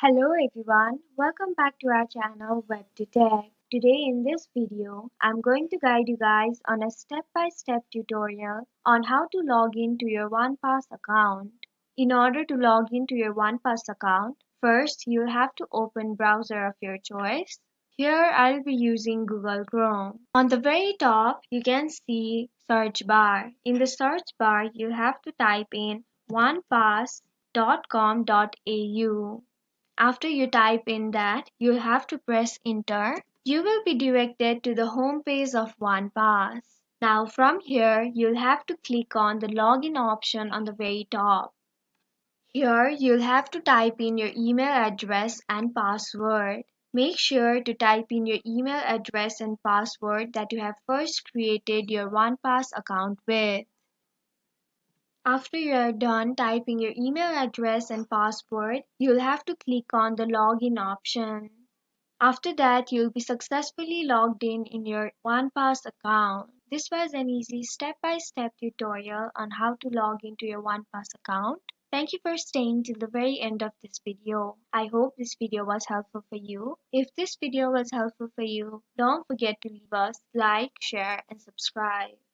Hello everyone, welcome back to our channel WebToTech. Today in this video, I'm going to guide you guys on a step-by-step tutorial on how to log into your OnePass account. In order to log into your OnePass account, first you'll have to open browser of your choice. Here I'll be using Google Chrome. On the very top, you can see search bar. In the search bar, you'll have to type in onepass.com.au. After you type in that, you'll have to press enter. You will be directed to the home page of OnePass. Now from here, you'll have to click on the login option on the very top. Here, you'll have to type in your email address and password. Make sure to type in your email address and password that you have first created your OnePass account with. After you're done typing your email address and password, you'll have to click on the login option. After that, you'll be successfully logged in your OnePass account. This was an easy step-by-step tutorial on how to log into your OnePass account. Thank you for staying till the very end of this video. I hope this video was helpful for you. If this video was helpful for you, don't forget to leave us like, share, and subscribe.